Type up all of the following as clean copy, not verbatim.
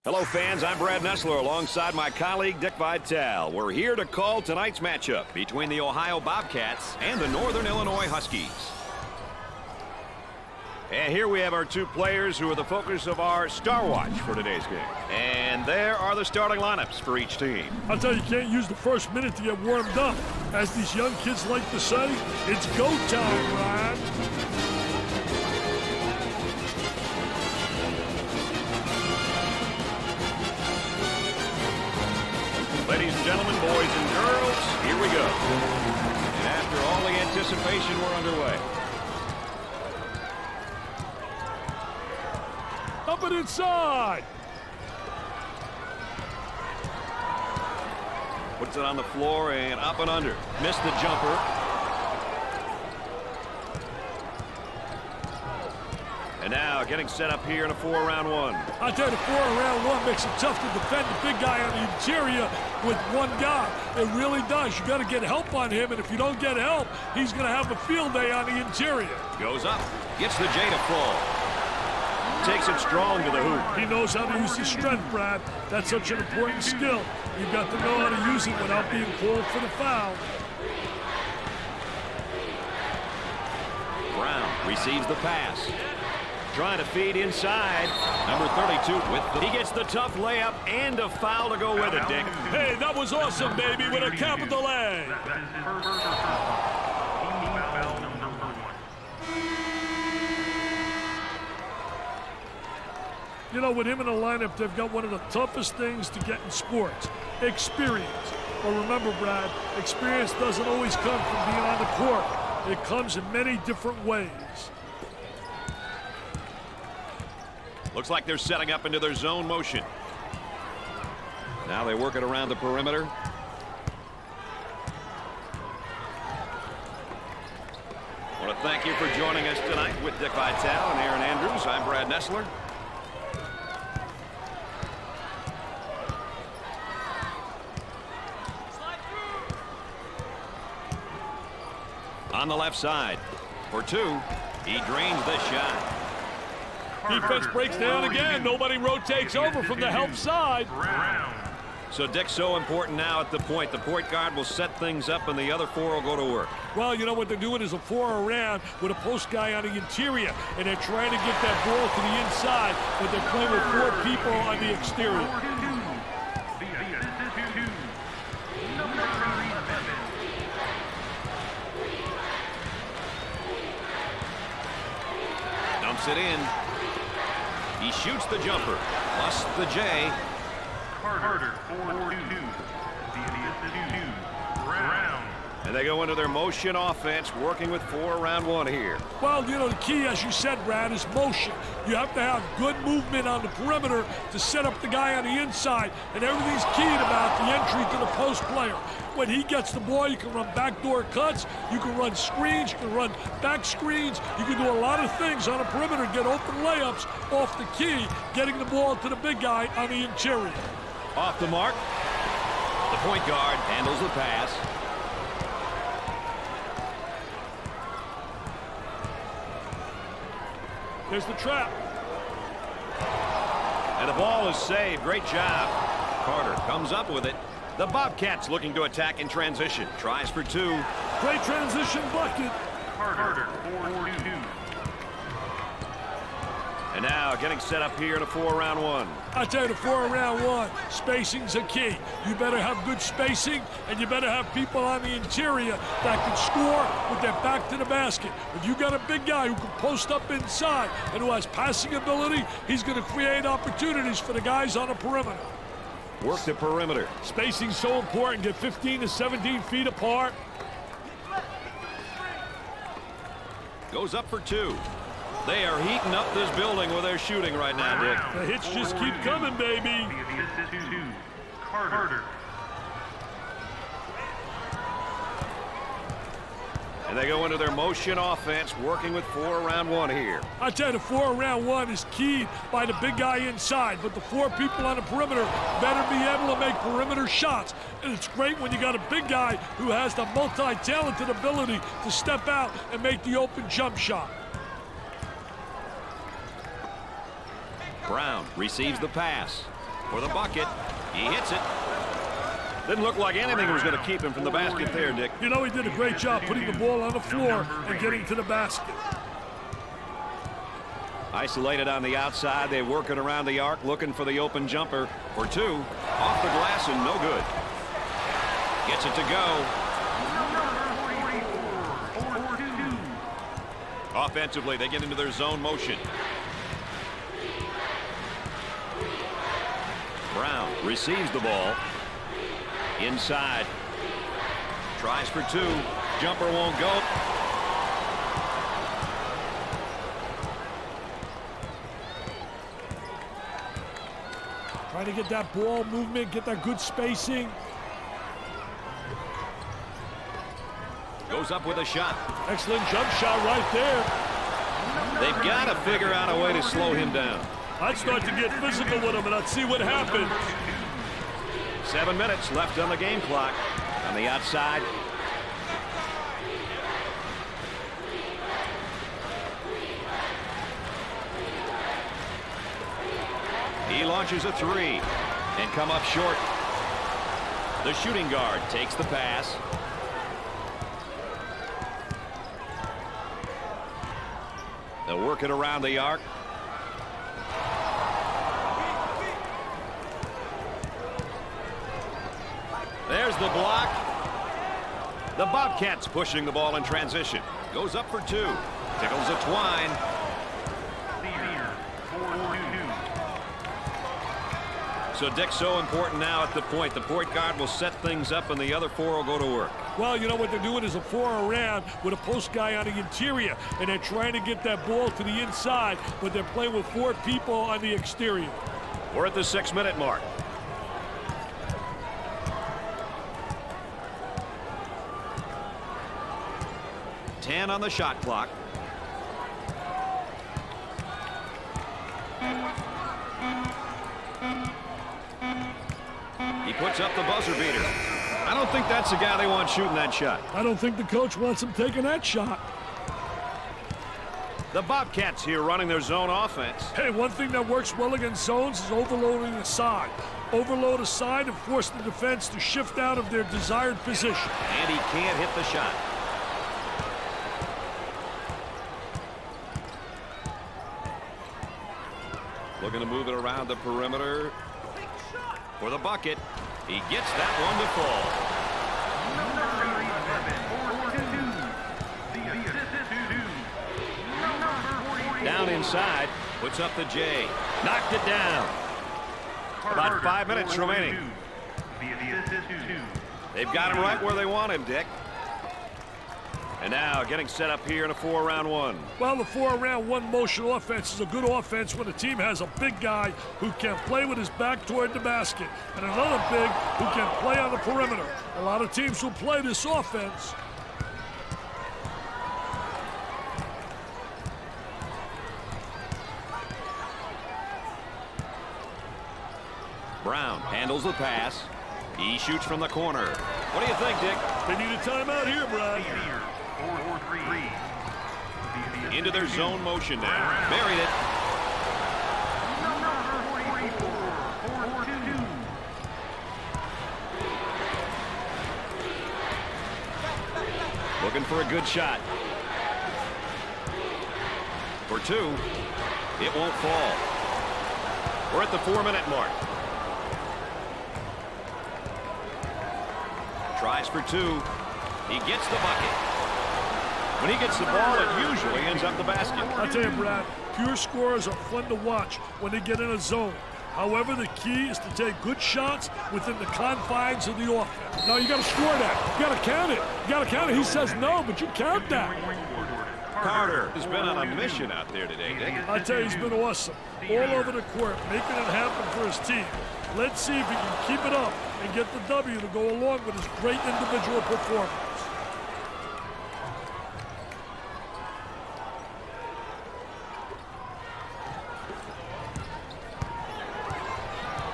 Hello, fans. I'm Brad Nessler alongside my colleague Dick Vitale. We're here to call tonight's matchup between the Ohio Bobcats and the Northern Illinois Huskies. And here we have our two players who are the focus of our Star Watch for today's game. And there are the starting lineups for each team. I'll tell you, you can't use the first minute to get warmed up. As these young kids like to say, it's go time, Brad. Ladies and gentlemen, boys and girls, here we go. And after all the anticipation, we're underway. Up and inside. Puts it on the floor and up and under. Missed the jumper. And now getting set up here in a 4-round one. I tell you, the 4-round one makes it tough to defend the big guy on the interior with one guy. It really does. You got to get help on him, and if you don't get help, he's going to have a field day on the interior. Goes up, gets the J to fall. Takes it strong to the hoop. He knows how to use his strength, Brad. That's such an important skill. You've got to know how to use it without being called for the foul. Brown receives the pass. Trying to feed inside. Number 32 he gets the tough layup and a foul to go with it, Dick. Hey, that was awesome, baby, with a capital A. You know, with him in the lineup, they've got one of the toughest things to get in sports, experience. But remember, Brad, experience doesn't always come from being on the court. It comes in many different ways. Looks like they're setting up into their zone motion. Now they work it around the perimeter. I want to thank you for joining us tonight with Dick Vitale and Aaron Andrews. I'm Brad Nessler. On the left side for two. He drains the shot. Defense breaks down again. Nobody rotates over from the help side. So Dick's so important now at the point. The point guard will set things up and the other four will go to work. Well, you know what they're doing is a 4 around with a post guy on the interior, and they're trying to get that ball to the inside, but they're playing with 4 people on the exterior. Dumps it in. He shoots the jumper, plus the J. Carter, 4-2. Brown. And they go into their motion offense, working with 4-round one here. Well, you know, the key, as you said, Brad, is motion. You have to have good movement on the perimeter to set up the guy on the inside, and everything's keyed about the entry to the post player. When he gets the ball, you can run backdoor cuts, you can run screens, you can run back screens, you can do a lot of things on the perimeter, get open layups off the key, getting the ball to the big guy on the interior. Off the mark. The point guard handles the pass. There's the trap. And the ball is saved. Great job. Carter comes up with it. The Bobcats looking to attack in transition. Tries for two. Great transition bucket. Carter, 4-2. And now getting set up here in a 4-round one. I tell you, the 4-round one, spacing's a key. You better have good spacing, and you better have people on the interior that can score with their back to the basket. If you got a big guy who can post up inside and who has passing ability, he's going to create opportunities for the guys on the perimeter. Work the perimeter. Spacing's so important. Get 15 to 17 feet apart. Goes up for two. They are heating up this building with their shooting right now, Dick. The hits just keep coming, baby. Carter. And they go into their motion offense, working with 4-round one here. I tell you, the 4-round one is keyed by the big guy inside, but the 4 people on the perimeter better be able to make perimeter shots. And it's great when you got a big guy who has the multi-talented ability to step out and make the open jump shot. Brown receives the pass. for the bucket. He hits it. Didn't look like anything was going to keep him from the basket there, Dick. You know, he did a great job putting the ball on the floor and getting to the basket. Isolated on the outside. They work it around the arc, looking for the open jumper for two. Off the glass and no good. Gets it to go. Offensively, they get into their zone motion. Brown receives the ball. Inside. Tries for two. Jumper won't go. Trying to get that ball movement, get that good spacing. Goes up with a shot. Excellent jump shot right there. They've got to figure out a way to slow him down. I'd start to get physical with him, and I'd see what happens. 7 minutes left on the game clock. On the outside. He launches a three and come up short. The shooting guard takes the pass. They'll work it around the arc. There's the block. The Bobcats pushing the ball in transition. Goes up for two. Tickles a twine. So Dick, so important now at the point. The point guard will set things up and the other four will go to work. Well, you know what they're doing is a four around with a post guy on the interior, and they're trying to get that ball to the inside, but they're playing with four people on the exterior. We're at the 6-minute mark. Ten on the shot clock. He puts up the buzzer beater. I don't think that's the guy they want shooting that shot. I don't think the coach wants him taking that shot. The Bobcats here running their zone offense. Hey, one thing that works well against zones is overloading the side. Overload a side and force the defense to shift out of their desired position. And he can't hit the shot. Looking to move it around the perimeter for the bucket. He gets that one to fall. Down inside, puts up the J. Knocked it down. About 5 minutes remaining. They've got him right where they want him, Dick. And now getting set up here in a 4-round-1. Well, the 4-round-1 motion offense is a good offense when the team has a big guy who can play with his back toward the basket and another big who can play on the perimeter. A lot of teams will play this offense. Brown handles the pass. He shoots from the corner. What do you think, Dick? They need a timeout here, Brad. Into their zone motion now. Buried it. Looking for a good shot. For two. It won't fall. We're at the 4-minute mark. Tries for two. He gets the bucket. When he gets the ball, it usually ends up the basket. I'll tell you, Brad, pure scorers are fun to watch when they get in a zone. However, the key is to take good shots within the confines of the offense. Now, you got to score that. You got to count it. You got to count it. He says no, but you count that. Carter has been on a mission out there today, Dick. I tell you, he's been awesome. All over the court, making it happen for his team. Let's see if he can keep it up and get the W to go along with his great individual performance.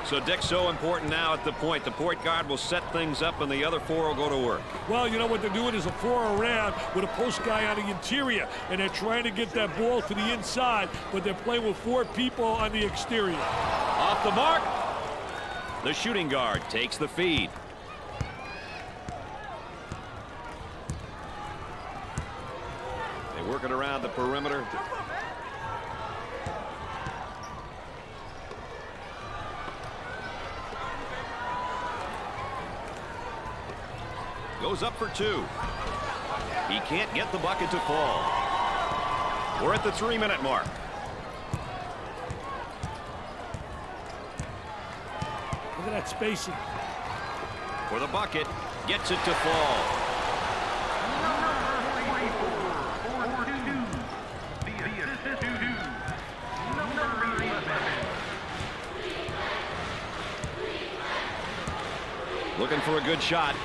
So Dick's so important now at the point. The point guard will set things up and the other four will go to work. Well, you know what they're doing is a 4 around with a post guy on the interior, and they're trying to get that ball to the inside, but they're playing with 4 people on the exterior. Off the mark. The shooting guard takes the feed. They work it around the perimeter. Goes up for two. He can't get the bucket to fall. We're at the 3-minute mark. Look at that spacing. For the bucket, gets it to fall. Looking for a good shot.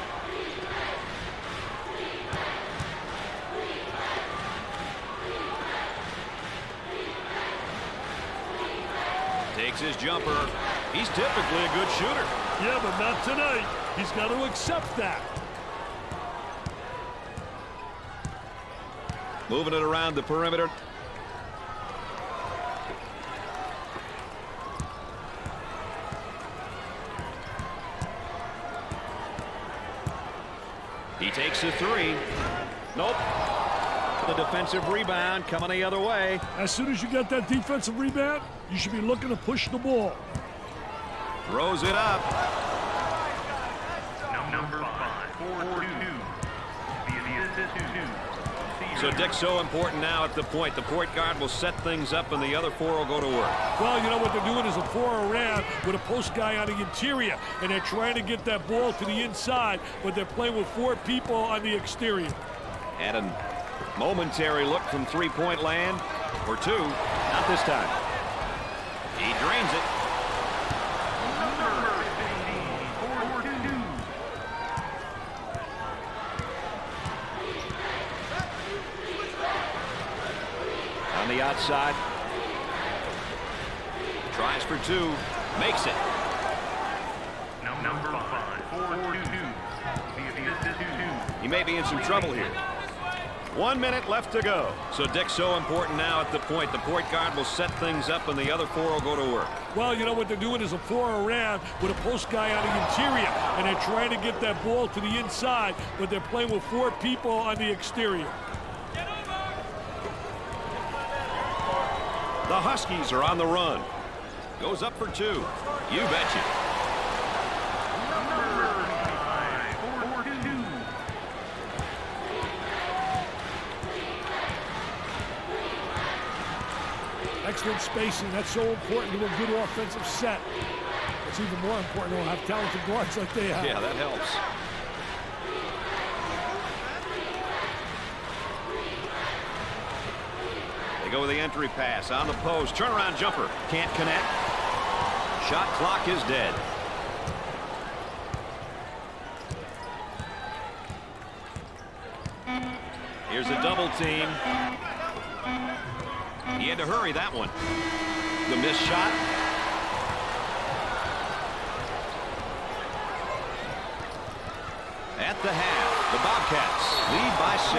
Takes his jumper. He's typically a good shooter. Yeah, but not tonight. He's got to accept that. Moving it around the perimeter. He takes the three. Nope. The defensive rebound coming the other way. As soon as you get that defensive rebound, you should be looking to push the ball. Throws it up. Number 5, 4-2. So Dick's so important now at the point. The point guard will set things up and the other four will go to work. Well, you know what they're doing is a 4-around with a post guy on the interior, and they're trying to get that ball to the inside, but they're playing with 4 people on the exterior. Had a momentary look from three-point land. Or two. Not this time. He drains it. On the outside. Tries for two. Makes it. Number 5, 4-2. He may be in some trouble here. 1 minute left to go. So Dick's so important now at the point. The point guard will set things up and the other four will go to work. Well, you know what they're doing is a 4-around with a post guy on the interior, and they're trying to get that ball to the inside, but they're playing with 4 people on the exterior. The Huskies are on the run. Goes up for two. You betcha. Excellent spacing. That's so important to a good offensive set. It's even more important to have talented guards like they have. Yeah, that helps. They go with the entry pass on the post. Turnaround jumper. Can't connect. Shot clock is dead. Here's a double team. He had to hurry that one. The missed shot. At the half, the Bobcats lead by 6.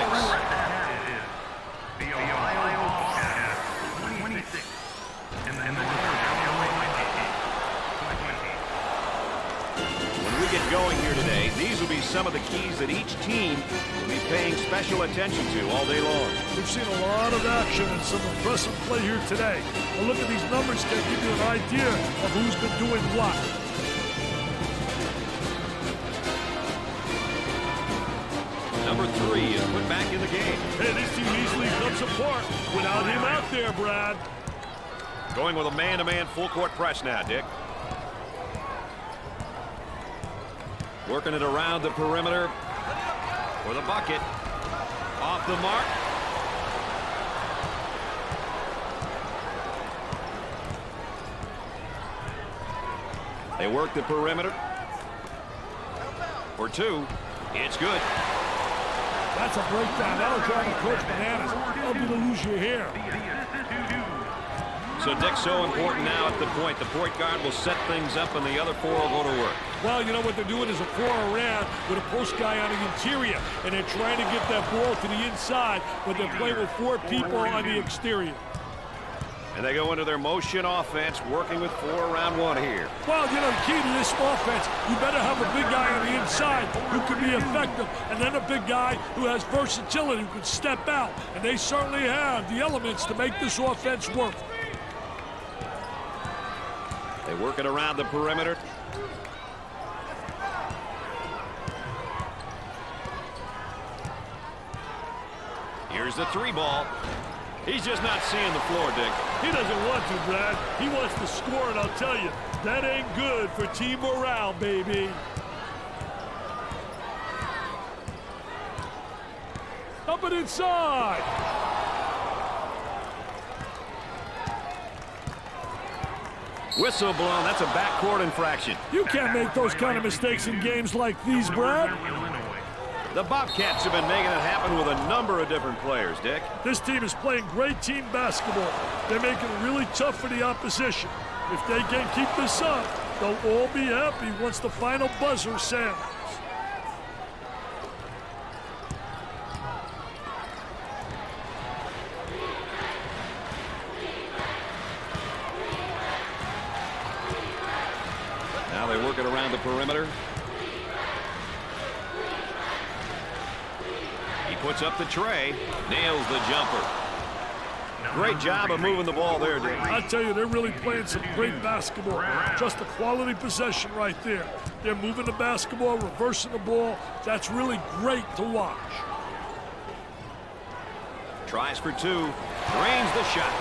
The Ohio Bobcats, 26. And the When we get going here today, these will be some of the keys that each team will be paying special attention to all day long. We've seen a lot of action and some impressive play here today. A look at these numbers can give you an idea of who's been doing what. Number 3 is put back in the game. Hey, this team easily comes apart without him out there, Brad. Going with a man-to-man full-court press now, Dick. Working it around the perimeter for the bucket. Off the mark. They work the perimeter for two. It's good. That's a breakdown. That'll drive the coach bananas. Help you to lose your hair. So Dick's so important now at the point. The point guard will set things up and the other four will go to work. Well, you know what they're doing is a 4-around with a post guy on the interior, and they're trying to get that ball to the inside, but they're playing with 4 people on the exterior. And they go into their motion offense, working with 4 around 1 here. Well, you know, the key to this offense, you better have a big guy on the inside who can be effective, and then a big guy who has versatility, who can step out. And they certainly have the elements to make this offense work. They work it around the perimeter. Here's the 3 ball. He's just not seeing the floor, Dick. He doesn't want to, Brad. He wants to score, and I'll tell you, that ain't good for team morale, baby. Up and inside. Whistle blown. That's a backcourt infraction. You can't make those kind of mistakes in games like these, Brad. The Bobcats have been making it happen with a number of different players, Dick. This team is playing great team basketball. They're making it really tough for the opposition. If they can keep this up, they'll all be happy once the final buzzer sounds. Now they work it around the perimeter. He puts up the tray, nails the jumper. Great job of moving the ball there, Dick. I tell you, they're really playing some great basketball. Just a quality possession right there. They're moving the basketball, reversing the ball. That's really great to watch. Tries for 2, drains the shot.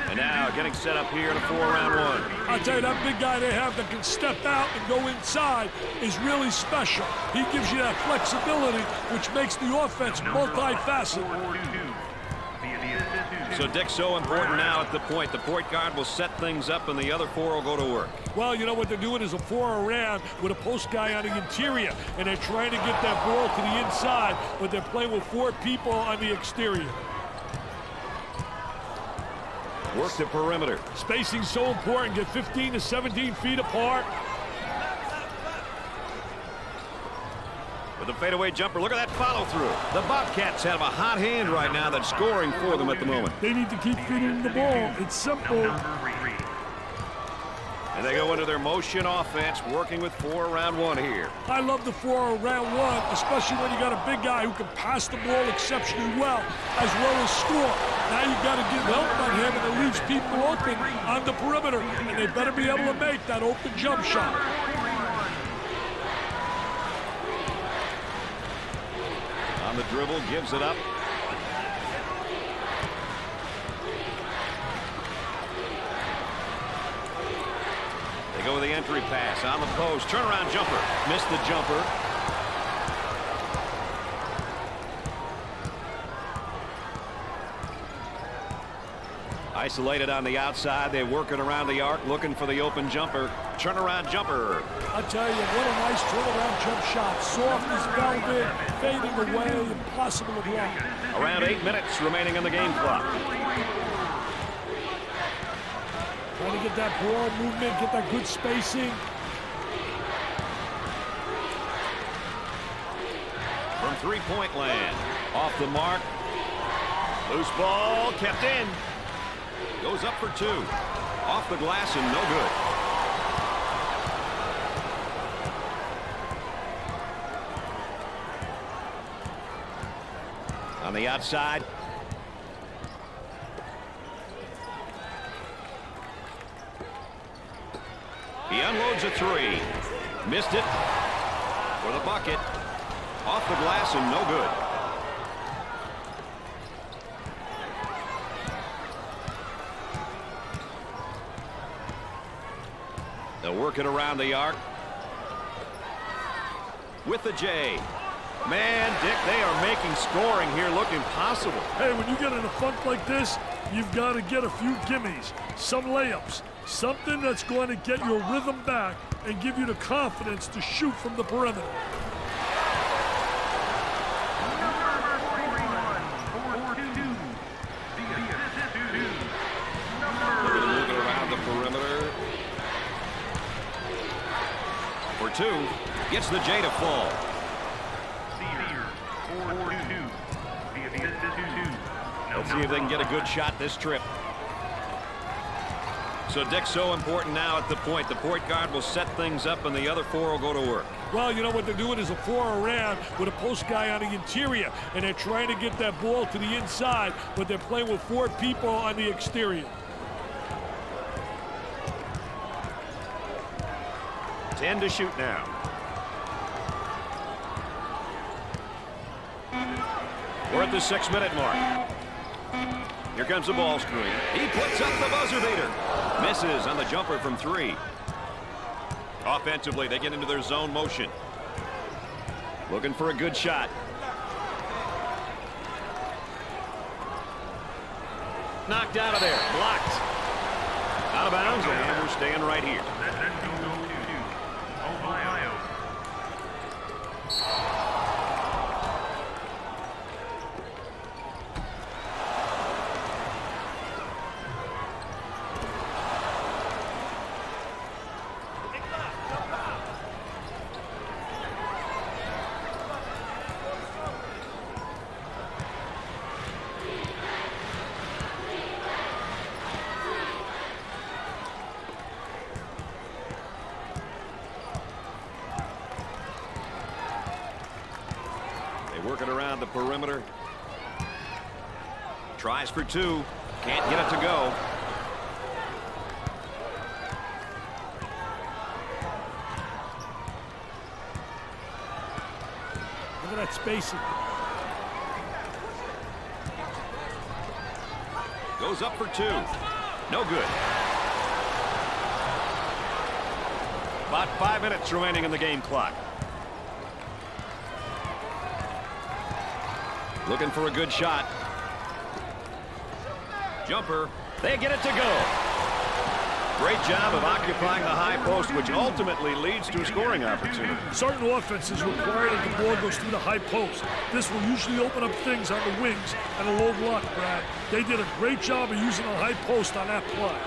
And now getting set up here in a 4 around 1. I tell you, that big guy they have that can step out and go inside is really special. He gives you that flexibility, which makes the offense multifaceted. So Dick's so important now at the point. The point guard will set things up and the other 4 will go to work. Well, you know what they're doing is a 4 around with a post guy on the interior, and they're trying to get that ball to the inside, but they're playing with 4 people on the exterior. Work the perimeter. Spacing's so important. Get 15 to 17 feet apart. With a fadeaway jumper, look at that follow through. The Bobcats have a hot hand right now that's scoring for them at the moment. They need to keep feeding the ball. It's simple. And they go into their motion offense, working with 4 around 1 here. I love the 4 around 1, especially when you got a big guy who can pass the ball exceptionally well as score. Now you got to give help on him, and it leaves people open on the perimeter, and they better be able to make that open jump shot. On the dribble, gives it up. They go with the entry pass on the post. Turnaround jumper. Missed the jumper. Isolated on the outside. They work it around the arc, looking for the open jumper. Turnaround jumper. I tell you, what a nice turnaround jump shot. Soft as velvet, fading away, impossible to block. Around 8 minutes remaining on the game clock. Trying to get that ball movement, get that good spacing. From 3-point land. Off the mark. Loose ball kept in. Goes up for 2. Off the glass and no good. On the outside. He unloads a 3. Missed it for the bucket. Off the glass and no good. They'll work it around the arc. With the J. Man, Dick, they are making scoring here look impossible. Hey, when you get in a funk like this, you've got to get a few gimmies, some layups, something that's going to get your rhythm back and give you the confidence to shoot from the perimeter. Moving around the perimeter. For 2. Gets the J to fall. Let's see if they can get a good shot this trip. So, Dick, so important now at the point. The point guard will set things up, and the other four will go to work. Well, you know what they're doing is a 4 around with a post guy on the interior, and they're trying to get that ball to the inside, but they're playing with 4 people on the exterior. 10 to shoot now. We're at the 6-minute mark. Here comes the ball screen. He puts up the buzzer beater. Misses on the jumper from 3. Offensively, they get into their zone motion. Looking for a good shot. Knocked out of there. Blocked. Out of bounds, and we're staying right here. Ohio. Working around the perimeter. Tries for 2. Can't get it to go. Look at that spacing. Goes up for 2. No good. About 5 minutes remaining in the game clock. Looking for a good shot. Jumper. They get it to go. Great job of occupying the high post, which ultimately leads to a scoring opportunity. Certain offenses require that the ball goes through the high post. This will usually open up things on the wings and a low block, Brad. They did a great job of using the high post on that play.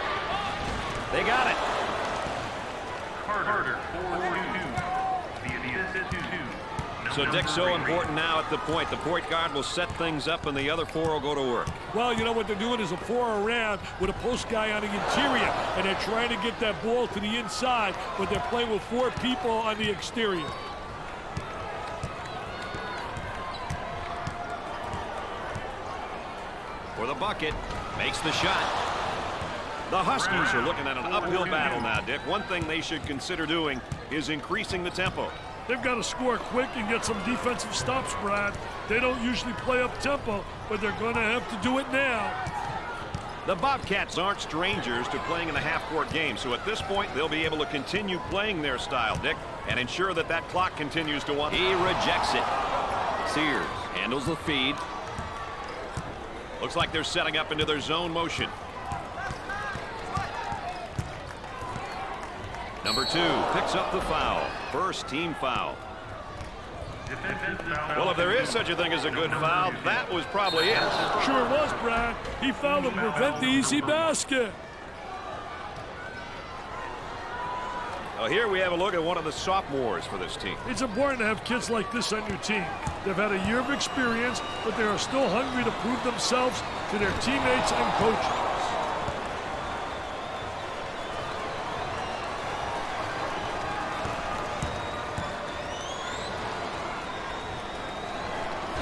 They got it. Carter, 4-2. The assist is 2. So, Dick, so important now at the point. The point guard will set things up, and the other 4 will go to work. Well, you know what they're doing is a 4 around with a post guy on the interior, and they're trying to get that ball to the inside, but they're playing with 4 people on the exterior. For the bucket, makes the shot. The Huskies are looking at an uphill battle now, Dick. One thing they should consider doing is increasing the tempo. They've got to score quick and get some defensive stops, Brad. They don't usually play up tempo, but they're going to have to do it now. The Bobcats aren't strangers to playing in a half-court game, so at this point, they'll be able to continue playing their style, Dick, and ensure that that clock continues to run. He rejects it. Sears handles the feed. Looks like they're setting up into their zone motion. Number 2 picks up the foul. First team foul. Well, if there is such a thing as a good foul, that was probably it. Sure was, Brad. He fouled to prevent the easy basket. Well, here we have a look at one of the sophomores for this team. It's important to have kids like this on your team. They've had a year of experience, but they are still hungry to prove themselves to their teammates and coaches.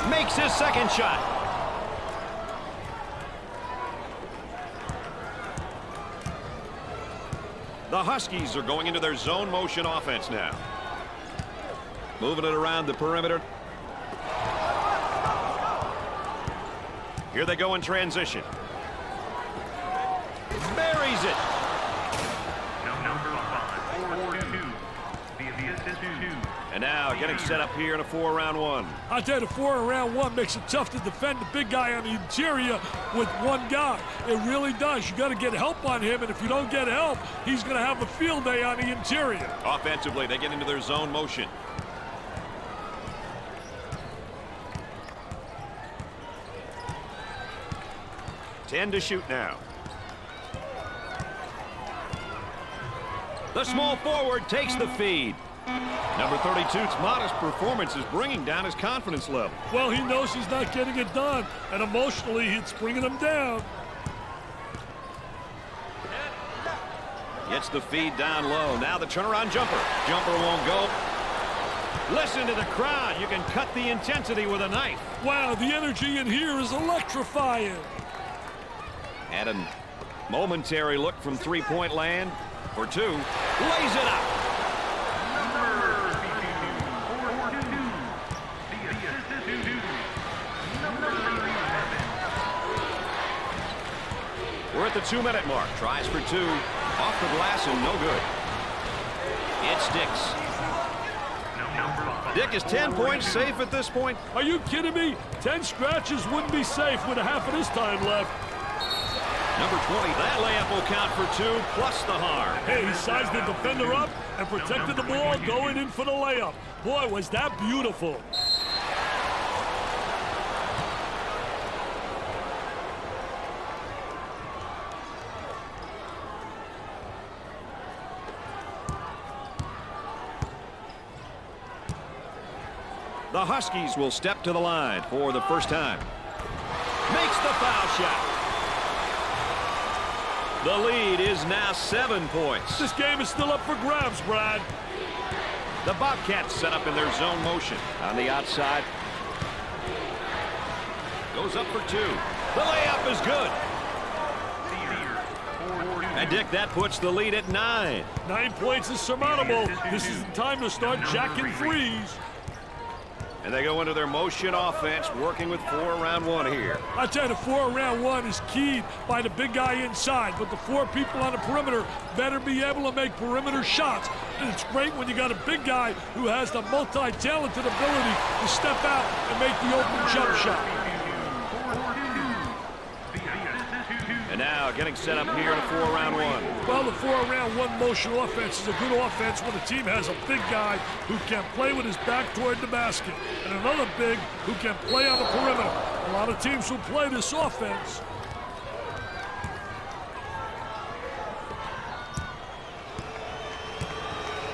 Makes his second shot. The Huskies are going into their zone motion offense now. Moving it around the perimeter. Here they go in transition. Buries it. Number 5, 4-2. The assist is 2. And now getting set up here in a 4-round-1. I tell you, the 4-around-1 makes it tough to defend the big guy on the interior with one guy. It really does. You got to get help on him, and if you don't get help, he's going to have a field day on the interior. Offensively, they get into their zone motion. Ten to shoot now. The small forward takes the feed. Number 32's modest performance is bringing down his confidence level. Well, he knows he's not getting it done, and emotionally, it's bringing him down. Gets the feed down low. Now the turnaround jumper. Jumper won't go. Listen to the crowd. You can cut the intensity with a knife. Wow, the energy in here is electrifying. And a momentary look from three-point land for two. Lays it up. We're at the 2-minute mark. Tries for two. Off the glass and no good. It's Dix. Dick is 10 points safe at this point. Are you kidding me? 10 scratches wouldn't be safe with a half of this time left. Number 20, that layup will count for two, plus the harm. Hey, he sized the defender up and protected the ball going in for the layup. Boy, was that beautiful. The Huskies will step to the line for the first time. Makes the foul shot. The lead is now 7 points. This game is still up for grabs, Brad. The Bobcats set up in their zone motion. On the outside. Goes up for two. The layup is good. And Dick, that puts the lead at 9. 9 points is surmountable. This is the time to start jacking threes. And they go into their motion offense, working with 4 around 1 here. I tell you, the 4 around 1 is keyed by the big guy inside, but the 4 people on the perimeter better be able to make perimeter shots. And it's great when you got a big guy who has the multi-talented ability to step out and make the open jump shot. And now getting set up here in a 4 around 1. Well, the 4 around 1 motion offense is a good offense when the team has a big guy who can play with his back toward the basket and another big who can play on the perimeter. A lot of teams will play this offense.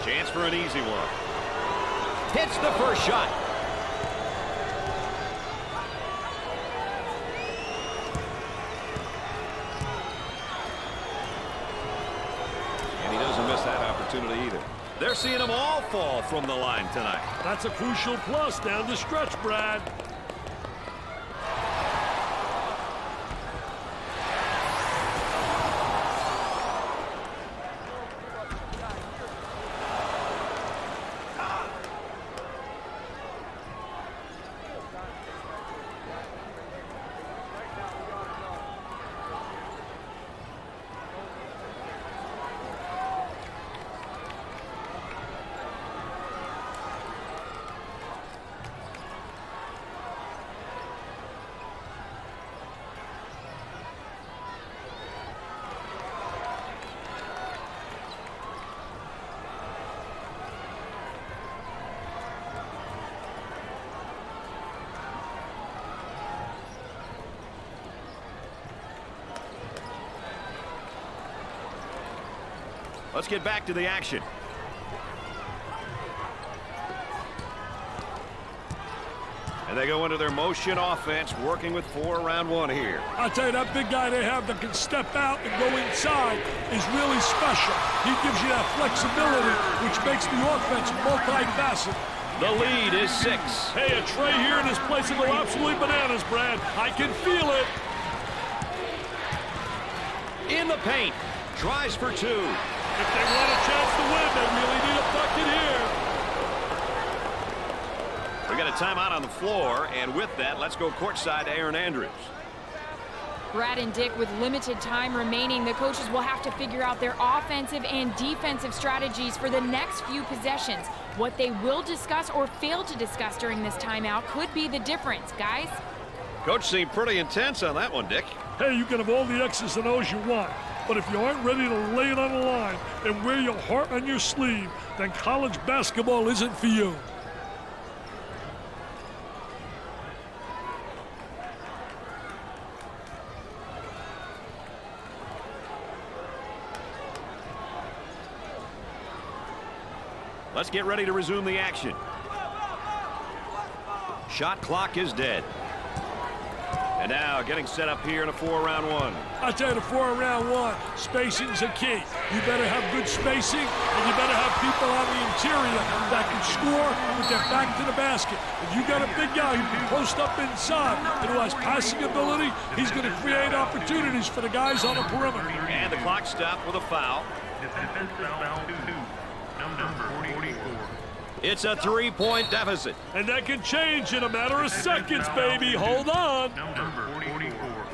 Chance for an easy one. Hits the first shot. Either. They're seeing them all fall from the line tonight. That's a crucial plus down the stretch, Brad. Let's get back to the action. And they go into their motion offense, working with 4 around 1 here. I'll tell you, that big guy they have that can step out and go inside is really special. He gives you that flexibility, which makes the offense multifaceted. The lead is 6. Hey, a tray here in this place will go absolutely bananas, Brad. I can feel it. In the paint. Tries for 2. If they want a chance to win, they really need a bucket here. We got a timeout on the floor, and with that, let's go courtside to Erin Andrews. Brad and Dick, with limited time remaining, the coaches will have to figure out their offensive and defensive strategies for the next few possessions. What they will discuss or fail to discuss during this timeout could be the difference, guys. Coach seemed pretty intense on that one, Dick. Hey, you can have all the X's and O's you want, but if you aren't ready to lay it on the line and wear your heart on your sleeve, then college basketball isn't for you. Let's get ready to resume the action. Shot clock is dead. And now getting set up here in a 4-round one. I tell you, the 4-round one, spacing's a key. You better have good spacing, and you better have people on the interior that can score with their back to the basket. If you got a big guy who can post up inside and who has passing ability, he's going to create opportunities for the guys on the perimeter. And the clock stopped with a foul. Defensive foul 2. Number 44. It's a 3-point deficit. And that can change in a matter of seconds, baby. Hold on. Number 44.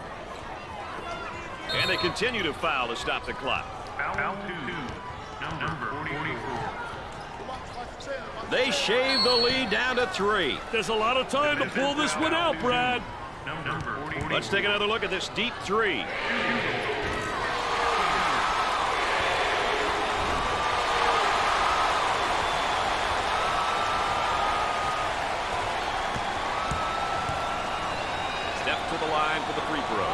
And they continue to foul to stop the clock. Foul 2. Number 44. They shave the lead down to 3. There's a lot of time to pull this one out, Brad. Number 44. Let's take another look at this deep 3. To the line for the free throw.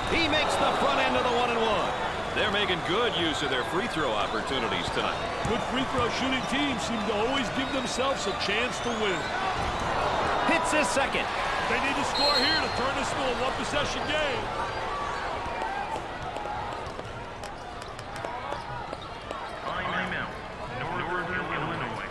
He makes the front end of the 1-and-1. They're making good use of their free throw opportunities tonight. Good free throw shooting teams seem to always give themselves a chance to win. Hits his second. They need to score here to turn this into a one-possession game. Timeout. Northern Illinois.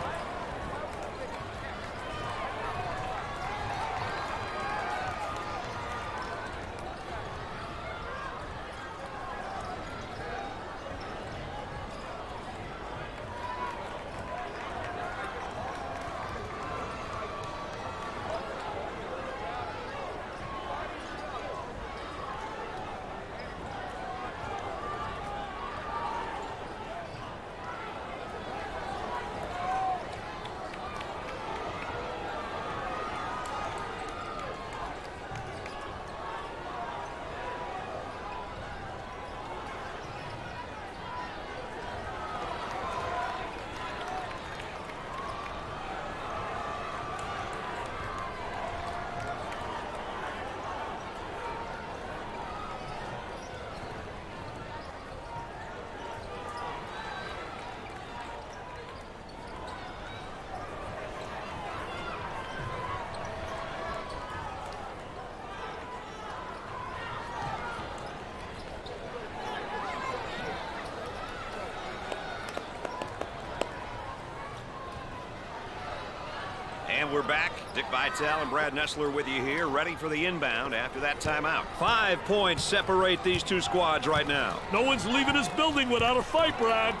And we're back. Dick Vitale and Brad Nessler with you here, ready for the inbound after that timeout. 5 points separate these two squads right now. No one's leaving this building without a fight, Brad.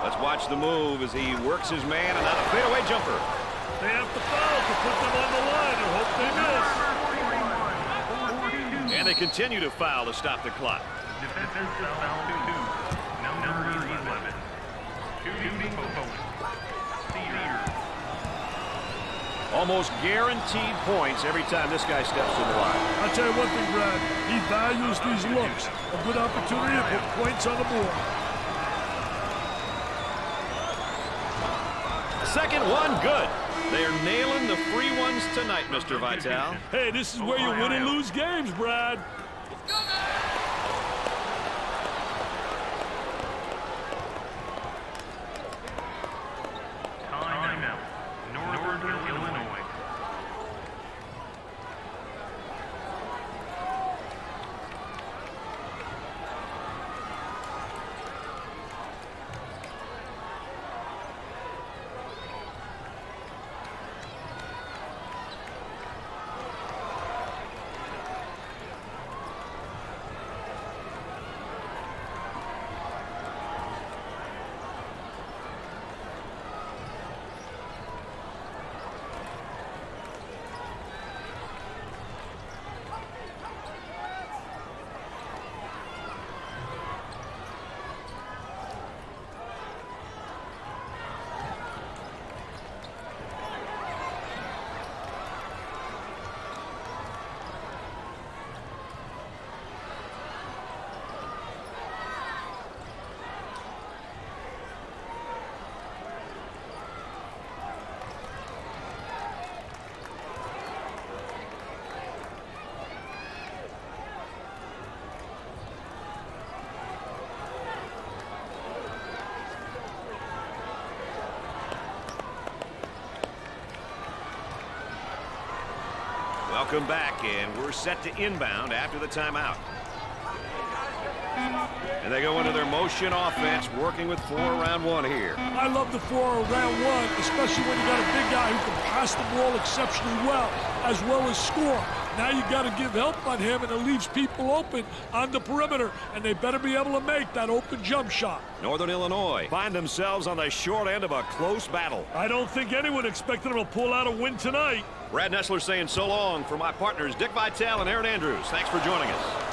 Let's watch the move as he works his man and not a fadeaway jumper. They have to foul to put them on the line and hope they miss. And they continue to foul to stop the clock. Defensive foul 2. Number 11. Shooting opponent. Almost guaranteed points every time this guy steps to the line. I'll tell you one thing, Brad. He values these looks. A good opportunity to put points on the board. Second one, good. They're nailing the free ones tonight, Mr. Vitale. Hey, this is where you win and lose games, Brad. Timeout. Northern Illinois. Welcome back, and we're set to inbound after the timeout. And they go into their motion offense, working with 4 around 1 here. I love the 4 around 1, especially when you got a big guy who can pass the ball exceptionally well as score. Now you got to give help on him, and it leaves people open on the perimeter, and they better be able to make that open jump shot. Northern Illinois find themselves on the short end of a close battle. I don't think anyone expected them to pull out a win tonight. Brad Nessler saying so long for my partners Dick Vitale and Aaron Andrews. Thanks for joining us.